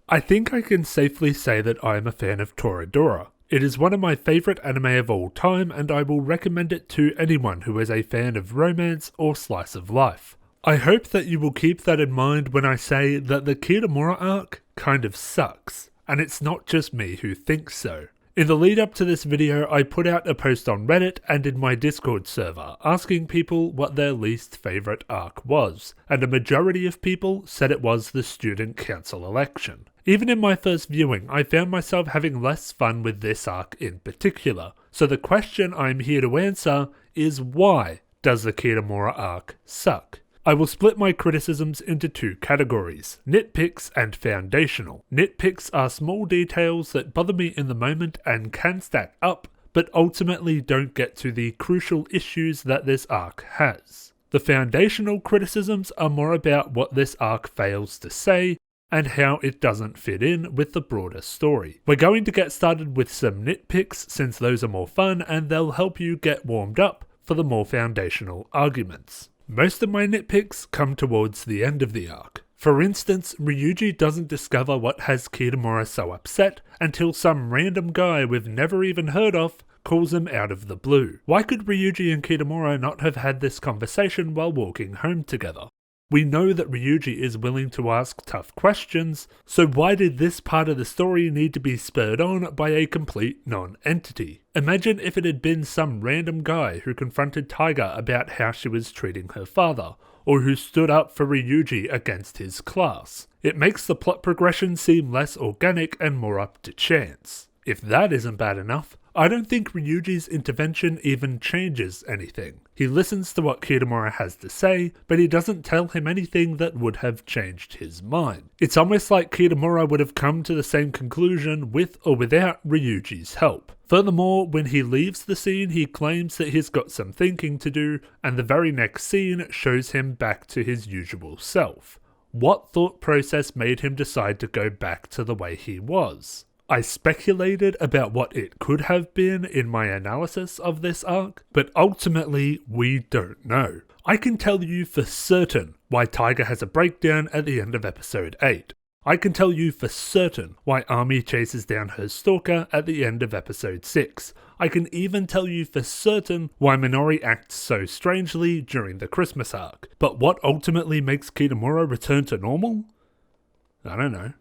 I think I can safely say that I am a fan of Toradora. It is one of my favourite anime of all time, and I will recommend it to anyone who is a fan of romance or slice of life. I hope that you will keep that in mind when I say that the Kitamura arc kind of sucks, and it's not just me who thinks so. In the lead up to this video, I put out a post on Reddit and in my Discord server asking people what their least favourite arc was, and a majority of people said it was the student council election. Even in my first viewing, I found myself having less fun with this arc in particular, so the question I'm here to answer is, why does the Kitamura arc suck? I will split my criticisms into two categories, nitpicks and foundational. Nitpicks are small details that bother me in the moment and can stack up, but ultimately don't get to the crucial issues that this arc has. The foundational criticisms are more about what this arc fails to say, and how it doesn't fit in with the broader story. We're going to get started with some nitpicks since those are more fun and they'll help you get warmed up for the more foundational arguments. Most of my nitpicks come towards the end of the arc. For instance, Ryuji doesn't discover what has Kitamura so upset until some random guy we've never even heard of calls him out of the blue. Why could Ryuji and Kitamura not have had this conversation while walking home together? We know that Ryuji is willing to ask tough questions, so why did this part of the story need to be spurred on by a complete non-entity? Imagine if it had been some random guy who confronted Taiga about how she was treating her father, or who stood up for Ryuji against his class. It makes the plot progression seem less organic and more up to chance. If that isn't bad enough, I don't think Ryuji's intervention even changes anything. He listens to what Kitamura has to say, but he doesn't tell him anything that would have changed his mind. It's almost like Kitamura would have come to the same conclusion with or without Ryuji's help. Furthermore, when he leaves the scene, he claims that he's got some thinking to do, and the very next scene shows him back to his usual self. What thought process made him decide to go back to the way he was? I speculated about what it could have been in my analysis of this arc, but ultimately we don't know. I can tell you for certain why Taiga has a breakdown at the end of episode 8. I can tell you for certain why Ami chases down her stalker at the end of episode 6. I can even tell you for certain why Minori acts so strangely during the Christmas arc. But what ultimately makes Kitamura return to normal? I don't know.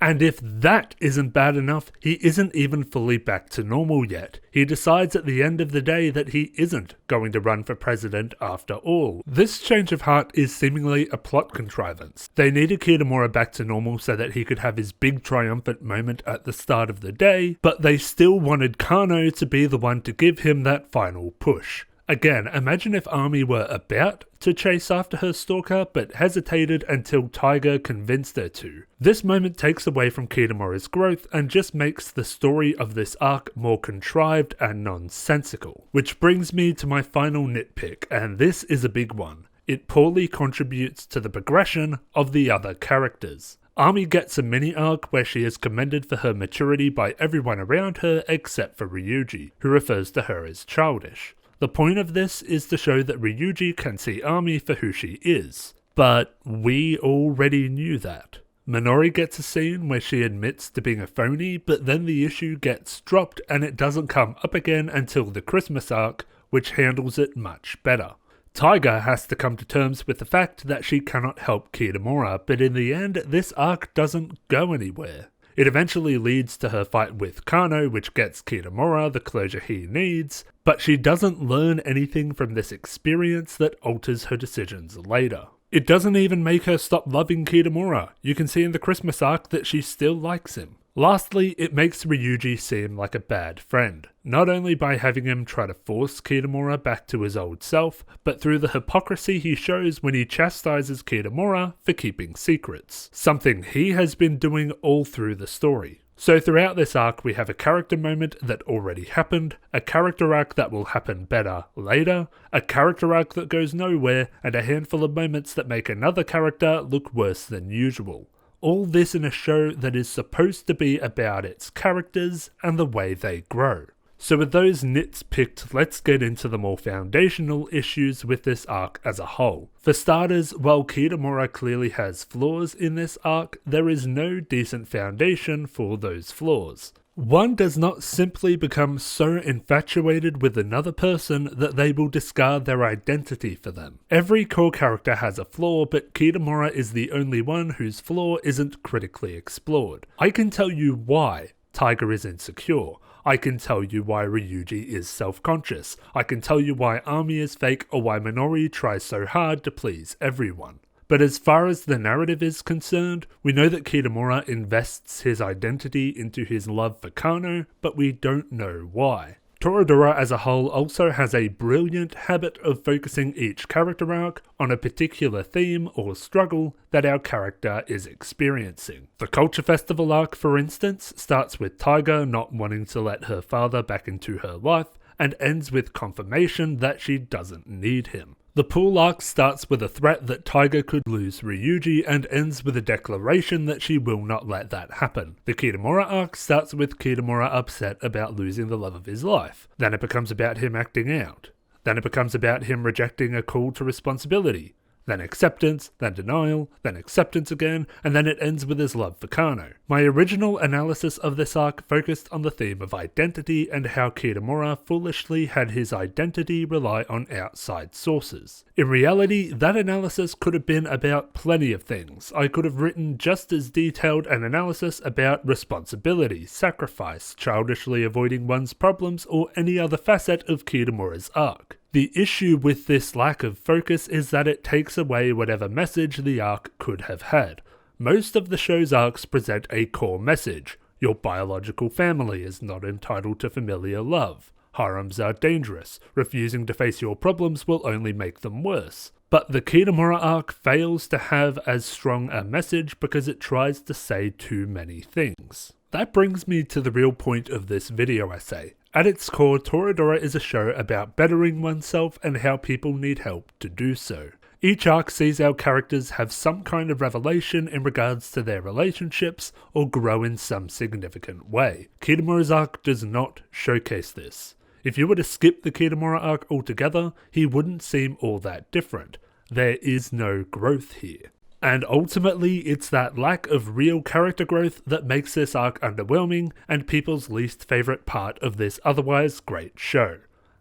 And if that isn't bad enough, he isn't even fully back to normal yet. He decides at the end of the day that he isn't going to run for president after all. This change of heart is seemingly a plot contrivance. They needed Kitamura back to normal so that he could have his big triumphant moment at the start of the day, but they still wanted Kano to be the one to give him that final push. Again, imagine if Ami were about to chase after her stalker, but hesitated until Taiga convinced her to. This moment takes away from Kitamura's growth and just makes the story of this arc more contrived and nonsensical. Which brings me to my final nitpick, and this is a big one. It poorly contributes to the progression of the other characters. Ami gets a mini arc where she is commended for her maturity by everyone around her except for Ryuji, who refers to her as childish. The point of this is to show that Ryuji can see Ami for who she is, but we already knew that. Minori gets a scene where she admits to being a phony, but then the issue gets dropped and it doesn't come up again until the Christmas arc, which handles it much better. Taiga has to come to terms with the fact that she cannot help Kitamura, but in the end this arc doesn't go anywhere. It eventually leads to her fight with Kano, which gets Kitamura the closure he needs, but she doesn't learn anything from this experience that alters her decisions later. It doesn't even make her stop loving Kitamura. You can see in the Christmas arc that she still likes him. Lastly, it makes Ryuji seem like a bad friend, not only by having him try to force Kitamura back to his old self, but through the hypocrisy he shows when he chastises Kitamura for keeping secrets, something he has been doing all through the story. So throughout this arc we have a character moment that already happened, a character arc that will happen better later, a character arc that goes nowhere, and a handful of moments that make another character look worse than usual. All this in a show that is supposed to be about its characters and the way they grow. So with those nits picked, let's get into the more foundational issues with this arc as a whole. For starters, while Kitamura clearly has flaws in this arc, there is no decent foundation for those flaws. One does not simply become so infatuated with another person that they will discard their identity for them. Every core character has a flaw, but Kitamura is the only one whose flaw isn't critically explored. I can tell you why Taiga is insecure. I can tell you why Ryuji is self-conscious. I can tell you why Ami is fake or why Minori tries so hard to please everyone. But as far as the narrative is concerned, we know that Kitamura invests his identity into his love for Kano, but we don't know why. Toradora as a whole also has a brilliant habit of focusing each character arc on a particular theme or struggle that our character is experiencing. The Culture Festival arc, for instance, starts with Taiga not wanting to let her father back into her life, and ends with confirmation that she doesn't need him. The pool arc starts with a threat that Taiga could lose Ryuji and ends with a declaration that she will not let that happen. The Kitamura arc starts with Kitamura upset about losing the love of his life. Then it becomes about him acting out. Then it becomes about him rejecting a call to responsibility. Then acceptance, then denial, then acceptance again, and then it ends with his love for Kano. My original analysis of this arc focused on the theme of identity and how Kitamura foolishly had his identity rely on outside sources. In reality, that analysis could have been about plenty of things. I could have written just as detailed an analysis about responsibility, sacrifice, childishly avoiding one's problems, or any other facet of Kitamura's arc. The issue with this lack of focus is that it takes away whatever message the arc could have had. Most of the show's arcs present a core message. Your biological family is not entitled to familiar love. Harems are dangerous. Refusing to face your problems will only make them worse. But the Kitamura arc fails to have as strong a message because it tries to say too many things. That brings me to the real point of this video essay. At its core, Toradora is a show about bettering oneself and how people need help to do so. Each arc sees our characters have some kind of revelation in regards to their relationships or grow in some significant way. Kitamura's arc does not showcase this. If you were to skip the Kitamura arc altogether, he wouldn't seem all that different. There is no growth here. And ultimately, it's that lack of real character growth that makes this arc underwhelming and people's least favourite part of this otherwise great show.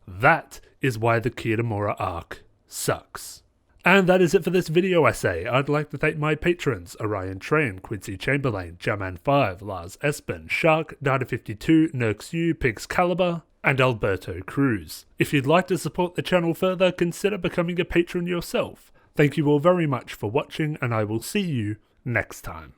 That is why the Kitamura arc sucks. And that is it for this video essay. I'd like to thank my patrons, Orion Train, Quincy Chamberlain, Jaman5, Lars Espen, Shark, Data52, NerksU, Pigs Caliber, and Alberto Cruz. If you'd like to support the channel further, consider becoming a patron yourself. Thank you all very much for watching, and I will see you next time.